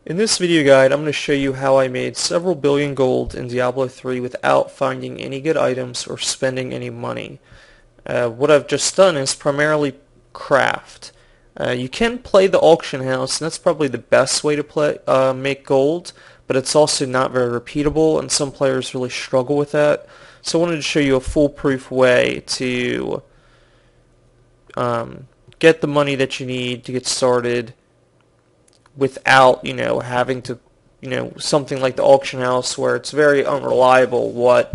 In this video guide, I'm going to show you how I made several billion gold in Diablo 3 without finding any good items or spending any money. What I've just done is primarily craft. You can play the auction house, and that's probably the best way to make gold, but it's also not very repeatable, and some players really struggle with that. So I wanted to show you a foolproof way to get the money that you need to get started without, having to, something like the auction house where it's very unreliable what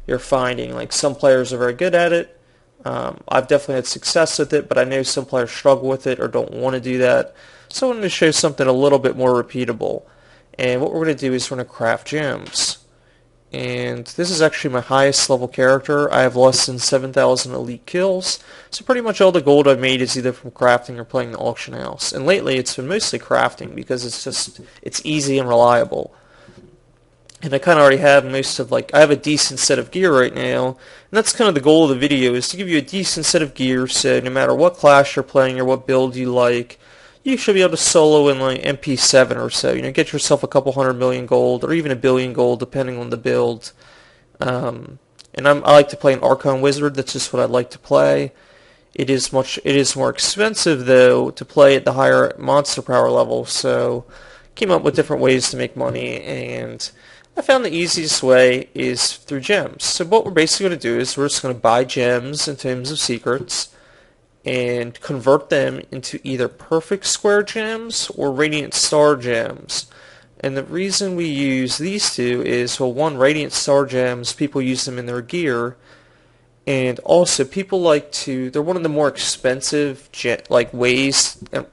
you're finding. Like, some players are very good at it. I've definitely had success with it, but I know some players struggle with it or don't want to do that. So I wanted to show something a little bit more repeatable. And what we're going to do is we're going to craft gems. And this is actually my highest level character. I have less than 7,000 elite kills. So pretty much all the gold I've made is either from crafting or playing the auction house. And lately it's been mostly crafting because it's easy and reliable. And I kind of already have I have a decent set of gear right now. And that's kind of the goal of the video, is to give you a decent set of gear, so no matter what class you're playing or what build you like, you should be able to solo in like MP7 or so. Get yourself a couple 100 million gold or even 1 billion gold depending on the build. And I like to play an Archon Wizard. That's just what I like to play. It is more expensive though to play at the higher monster power level. So came up with different ways to make money, and I found the easiest way is through gems. So what we're basically going to do is we're just going to buy gems in terms of secrets and convert them into either perfect square gems or radiant star gems. And the reason we use these two is, well, one, radiant star gems, people use them in their gear, and also people they're one of the more expensive ways. They're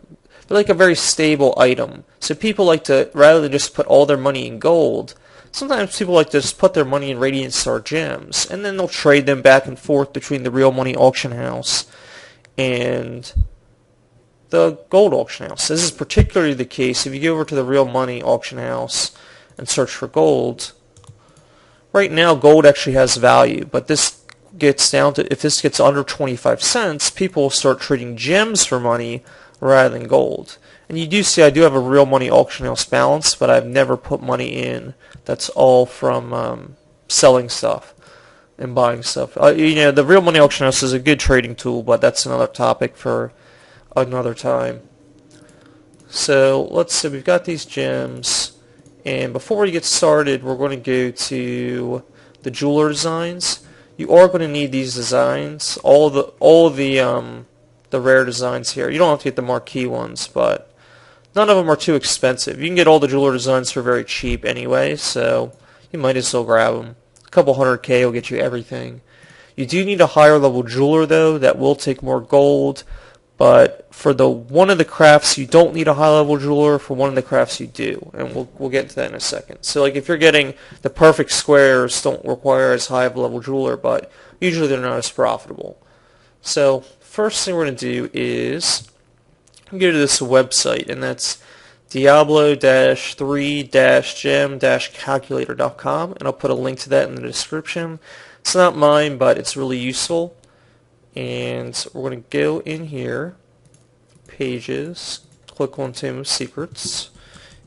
like a very stable item. So people like to, rather than just put all their money in gold, sometimes people like to just put their money in radiant star gems, and then they'll trade them back and forth between the real money auction house and the gold auction house. This is particularly the case if you go over to the real money auction house and search for gold. Right now gold actually has value, but this gets down to, if this gets under 25 cents, people will start trading gems for money rather than gold. And you do see I do have a real money auction house balance, but I've never put money in. That's all from selling stuff and buying stuff. The real money auction house is a good trading tool, but that's another topic for another time. So let's say we've got these gems, and before we get started, we're going to go to the jeweler designs. You are going to need these designs, all of the rare designs here. You don't have to get the marquis ones, but none of them are too expensive. You can get all the jeweler designs for very cheap anyway, so you might as well grab them. Couple 100K will get you everything. You do need a higher level jeweler though. That will take more gold, but for one of the crafts you don't need a high level jeweler. For one of the crafts you do, and we'll get to that in a second. So like if you're getting the perfect squares, don't require as high of a level jeweler, but usually they're not as profitable. So first thing we're going to do is go to this website, and that's Diablo-3-gem-calculator.com, and I'll put a link to that in the description. It's not mine, but it's really useful. And we're going to go in here, pages, click on Tomb of Secrets,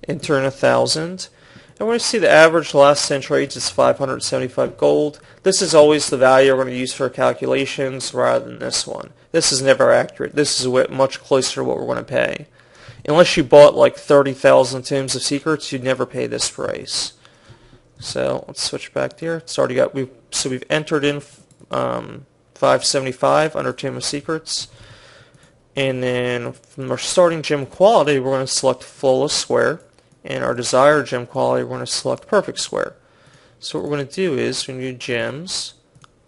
enter in 1,000, and we're going to see the average last 10 trades is 575 gold. This is always the value we're going to use for calculations rather than this one. This is never accurate. This is much closer to what we're going to pay. Unless you bought like 30,000 Tombs of Secrets, you'd never pay this price. So let's switch back to here. It's already got we've entered in 575 under Tomb of Secrets, and then from our starting gem quality, we're going to select flawless square, and our desired gem quality, we're going to select perfect square. So what we're going to do is we're going to do gems,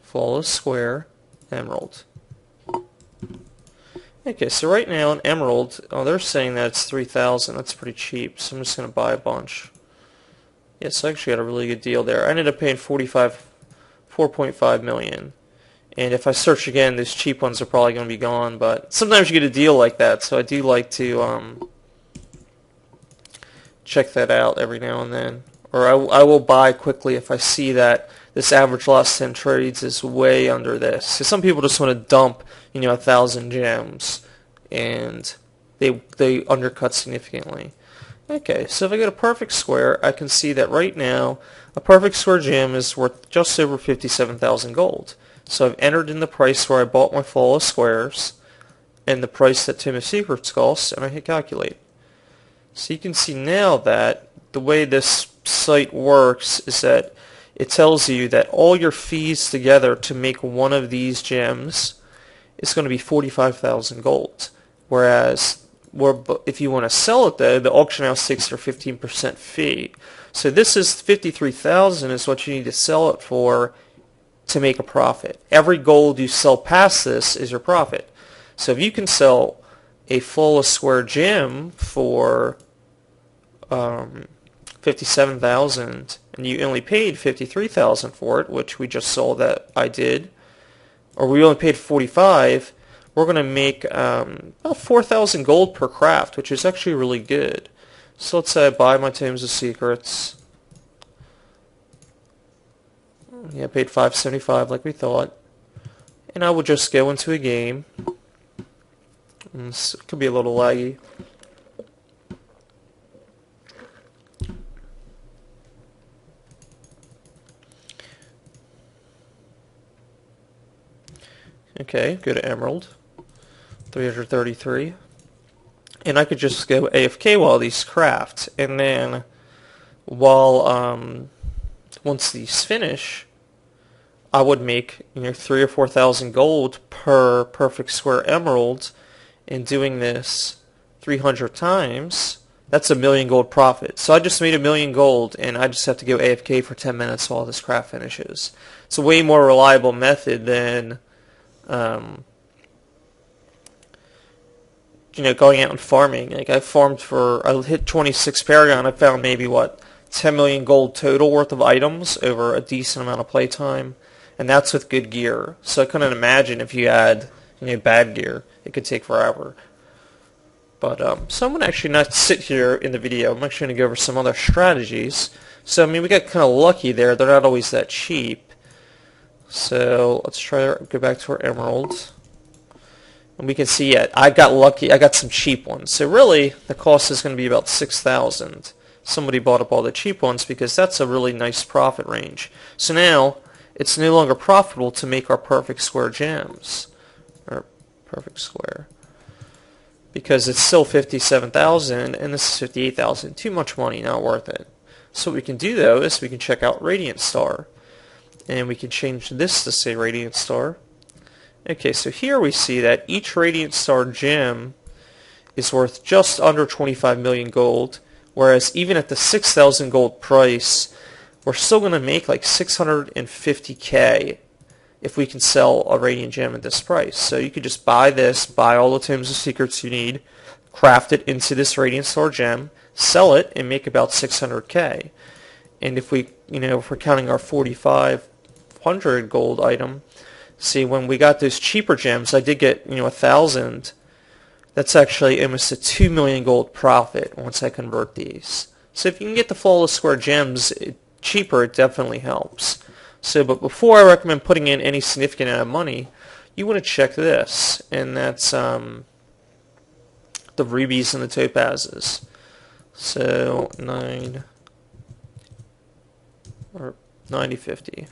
flawless square, emerald. Okay, so right now in emerald, they're saying that it's 3,000. That's pretty cheap, so I'm just going to buy a bunch. Yeah, so I actually got a really good deal there. I ended up paying 4.5 million. And if I search again, these cheap ones are probably going to be gone, but sometimes you get a deal like that, so I do like to check that out every now and then. Or I will buy quickly if I see that this average last 10 trades is way under this. So some people just want to dump, 1,000 gems, and they undercut significantly. Okay, so if I go to perfect square, I can see that right now a perfect square gem is worth just over 57,000 gold. So I've entered in the price where I bought my flawless squares and the price that Tomb of Secrets costs, and I hit calculate. So you can see now that the way this site works is that it tells you that all your fees together to make one of these gems is going to be 45,000 gold. Whereas if you want to sell it though, the auction house takes their 15% fee. So this is 53,000 is what you need to sell it for to make a profit. Every gold you sell past this is your profit. So if you can sell a flawless square gem for 57,000 and you only paid 53,000 for it, which we just saw that I did, or we only paid 45, we're going to make about 4,000 gold per craft, which is actually really good. So let's say I buy my Tombs of Secrets. Yeah, I paid 575 like we thought. And I will just go into a game. It could be a little laggy. Okay, go to Emerald. 333. And I could just go AFK while these craft. And then while once these finish, I would make 3,000 or 4,000 gold per perfect square emerald. And doing this 300 times, that's $1,000,000 gold profit. So I just made $1,000,000 gold, and I just have to go AFK for 10 minutes while this craft finishes. It's a way more reliable method than going out and farming. Like I hit 26 Paragon. I found maybe 10 million gold total worth of items over a decent amount of playtime, and that's with good gear. So I couldn't imagine if you had bad gear, it could take forever. But so I'm gonna actually not sit here in the video. I'm actually gonna go over some other strategies. So I mean, we got kind of lucky there. They're not always that cheap. So let's try to go back to our emerald. And we can see I got lucky. I got some cheap ones. So really, the cost is going to be about 6,000. Somebody bought up all the cheap ones because that's a really nice profit range. So now, it's no longer profitable to make our perfect square gems. Or perfect square. Because it's still 57,000 and this is 58,000. Too much money, not worth it. So what we can do though is we can check out Radiant Star. And we can change this to say Radiant Star. Okay, so here we see that each Radiant Star gem is worth just under 25 million gold, whereas even at the 6,000 gold price, we're still going to make like 650k if we can sell a Radiant Gem at this price. So you could just buy this, buy all the Tombs of Secrets you need, craft it into this Radiant Star gem, sell it, and make about 600k. And if if we're counting our 4,500 gold item, see, when we got those cheaper gems, I did get 1,000. That's actually almost a 2 million gold profit once I convert these. So if you can get the flawless square gems cheaper, it definitely helps. So, but before I recommend putting in any significant amount of money, you want to check this, and that's the rubies and the topazes. So 9050.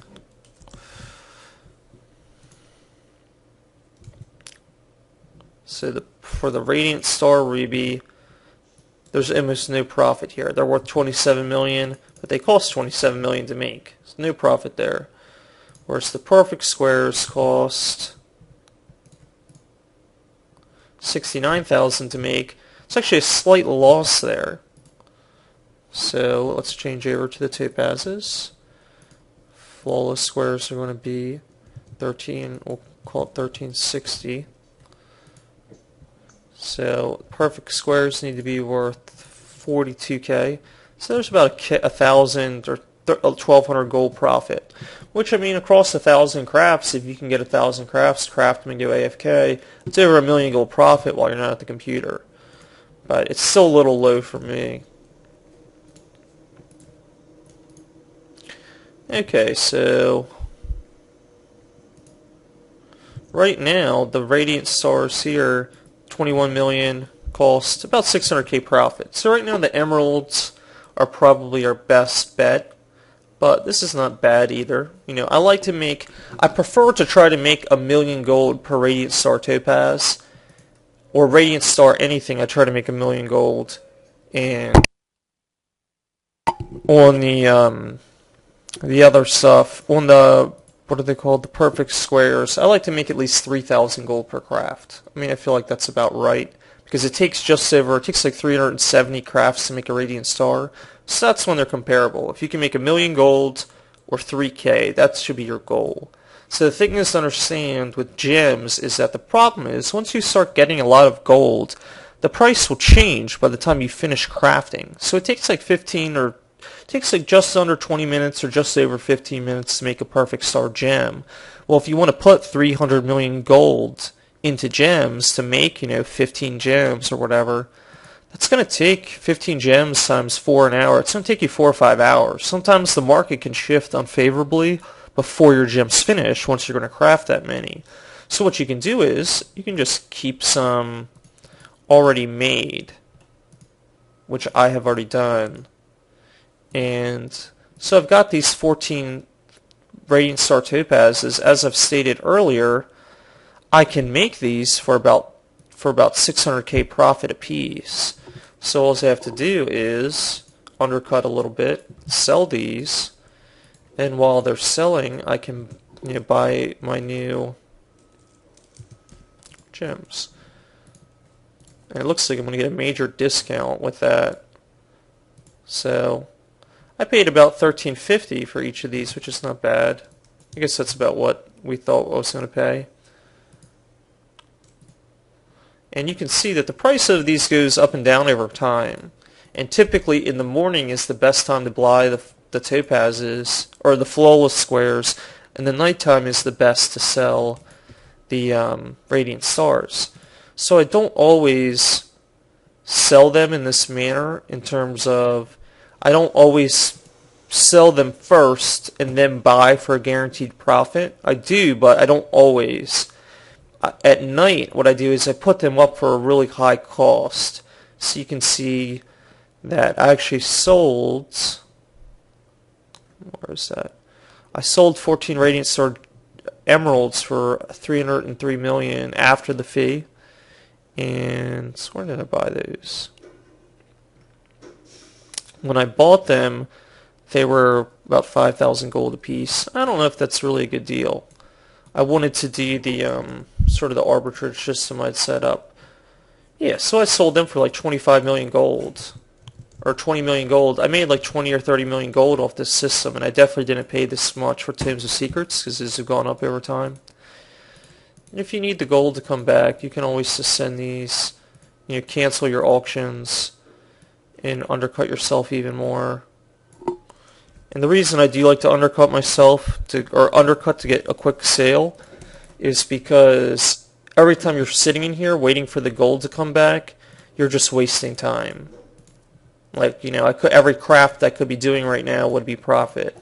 So for the Radiant Star Ruby, there's almost no profit here. They're worth 27 million, but they cost 27 million to make. There's no profit there. Whereas the perfect squares cost 69,000 to make. It's actually a slight loss there. So let's change over to the topazes. Flawless squares are going to be 13, we'll call it 1360. So perfect squares need to be worth 42k. So there's about 1,000 or 1,200 gold profit. Which, I mean, across 1,000 crafts, if you can get 1,000 crafts, craft them and go AFK, it's over $1 million gold profit while you're not at the computer. But it's still a little low for me. Okay, so right now the Radiant Stars here, 21 million, cost about 600k profit. So right now the emeralds are probably our best bet, but this is not bad either. You know, I prefer to try to make 1,000,000 gold per radiant star topaz, or radiant star anything. I try to make 1,000,000 gold, and on the other stuff, on the, what are they called, the perfect squares, I like to make at least 3,000 gold per craft. I mean, I feel like that's about right, because it takes like 370 crafts to make a radiant star, so that's when they're comparable. If you can make 1,000,000 gold or 3k, that should be your goal. So the thing is to understand with gems is that the problem is once you start getting a lot of gold, the price will change by the time you finish crafting. So it takes like just under 20 minutes or just over 15 minutes to make a perfect star gem. Well, if you want to put 300 million gold into gems to make, 15 gems or whatever, that's going to take 15 gems times 4 an hour. It's going to take you 4 or 5 hours. Sometimes the market can shift unfavorably before your gems finish once you're going to craft that many. So what you can do is you can just keep some already made, which I have already done. And so I've got these 14 radiant star topazes. As I've stated earlier, I can make these for about 600k profit apiece. So all I have to do is undercut a little bit, sell these, and while they're selling, I can buy my new gems. And it looks like I'm going to get a major discount with that. So I paid about $13.50 for each of these, which is not bad. I guess that's about what we thought I was going to pay. And you can see that the price of these goes up and down over time. And typically in the morning is the best time to buy the topazes, or the flawless squares, and the nighttime is the best to sell the radiant stars. So I don't always sell them in this manner, in terms of I don't always sell them first and then buy for a guaranteed profit. I do, but I don't always. At night, what I do is I put them up for a really high cost. So you can see that I actually sold, where is that? I sold 14 Radiant Star Emeralds for 303 million after the fee. And where did I buy those? When I bought them, they were about 5,000 gold a piece. I don't know if that's really a good deal. I wanted to do the sort of the arbitrage system I'd set up. Yeah, so I sold them for like 25 million gold, or 20 million gold. I made like 20 or 30 million gold off this system, and I definitely didn't pay this much for Tomes of Secrets because these have gone up over time. And if you need the gold to come back, you can always just send these, cancel your auctions and undercut yourself even more. And the reason I do like to undercut myself, or undercut to get a quick sale, is because every time you're sitting in here waiting for the gold to come back, you're just wasting time. Like, every craft I could be doing right now would be profit.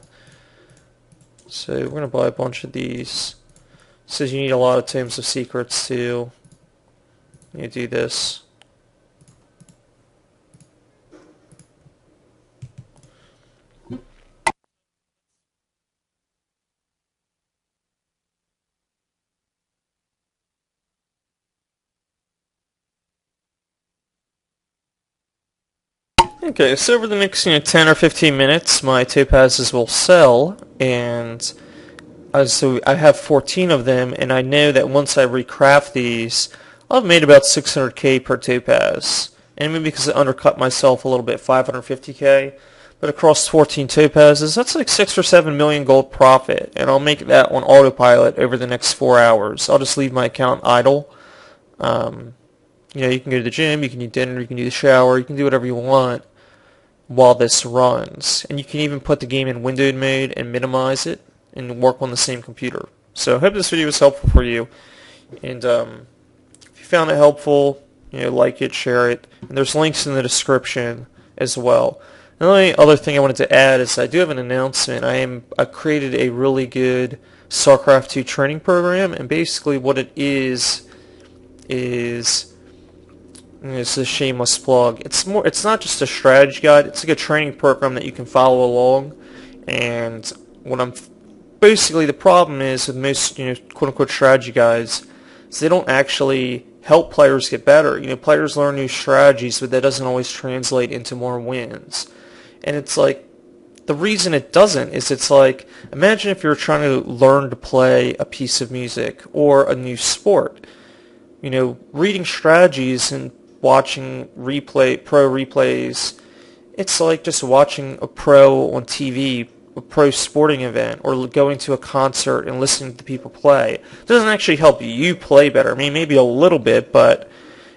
So we're going to buy a bunch of these. It says you need a lot of Tomes of Secrets to do this. Okay, so over the next 10 or 15 minutes, my topazes will sell, and so I have 14 of them, and I know that once I recraft these, I'll have made about 600k per topaz. And maybe because I undercut myself a little bit, 550k. But across 14 topazes, that's like 6 or 7 million gold profit, and I'll make that on autopilot over the next 4 hours. I'll just leave my account idle. You can go to the gym, you can eat dinner, you can do the shower, you can do whatever you want while this runs. And you can even put the game in windowed mode and minimize it and work on the same computer. So I hope this video was helpful for you. And if you found it helpful, like it, share it. And there's links in the description as well. And the only other thing I wanted to add is I do have an announcement. I created a really good StarCraft 2 training program, and basically what it is and it's a shameless plug. It's not just a strategy guide. It's like a training program that you can follow along. And what I'm basically the problem is with most quote unquote strategy guides is they don't actually help players get better. Players learn new strategies, but that doesn't always translate into more wins. And it's like the reason it doesn't is it's like imagine if you're trying to learn to play a piece of music or a new sport. Reading strategies and watching pro replays, it's like just watching a pro on TV, a pro sporting event, or going to a concert and listening to the people play. It doesn't actually help you play better. I mean, maybe a little bit, but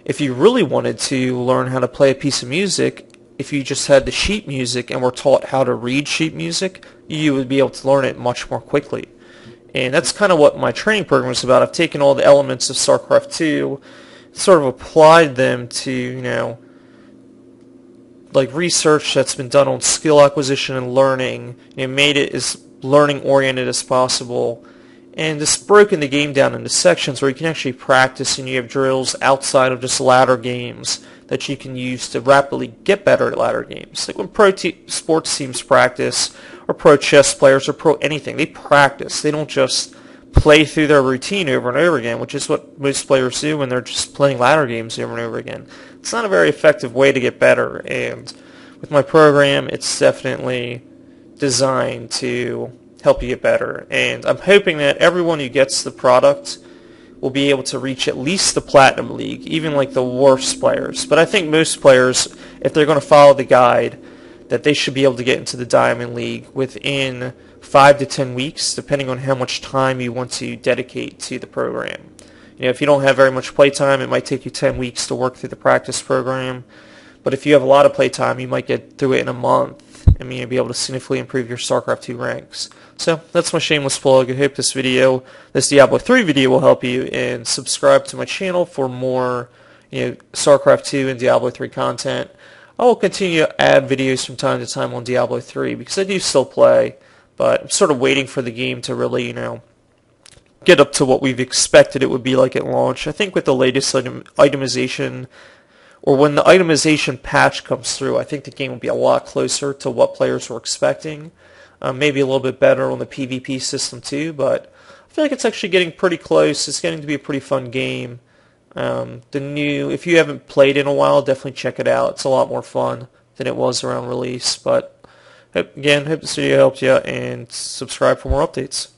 if you really wanted to learn how to play a piece of music, if you just had the sheet music and were taught how to read sheet music, you would be able to learn it much more quickly. And that's kind of what my training program is about. I've taken all the elements of StarCraft 2, sort of applied them to, like research that's been done on skill acquisition and learning, made it as learning oriented as possible, and just broken the game down into sections where you can actually practice, and you have drills outside of just ladder games that you can use to rapidly get better at ladder games. Like when sports teams practice, or pro chess players, or pro anything, they practice. They don't just play through their routine over and over again, which is what most players do when they're just playing ladder games over and over again. It's not a very effective way to get better, and with my program, it's definitely designed to help you get better. And I'm hoping that everyone who gets the product will be able to reach at least the Platinum League, even like the worst players. But I think most players, if they're going to follow the guide, that they should be able to get into the Diamond League within 5 to 10 weeks, depending on how much time you want to dedicate to the program. If you don't have very much playtime, it might take you 10 weeks to work through the practice program. But if you have a lot of playtime, you might get through it in a month, and you'll be able to significantly improve your StarCraft 2 ranks. So that's my shameless plug. I hope this Diablo 3 video will help you, and subscribe to my channel for more StarCraft 2 and Diablo 3 content. I will continue to add videos from time to time on Diablo 3 because I do still play, but I'm sort of waiting for the game to really, get up to what we've expected it would be like at launch. I think with the latest itemization, or when the itemization patch comes through, I think the game will be a lot closer to what players were expecting. Maybe a little bit better on the PvP system too, but I feel like it's actually getting pretty close. It's getting to be a pretty fun game. If you haven't played in a while, definitely check it out. It's a lot more fun than it was around release. But again, hope this video helped you, and subscribe for more updates.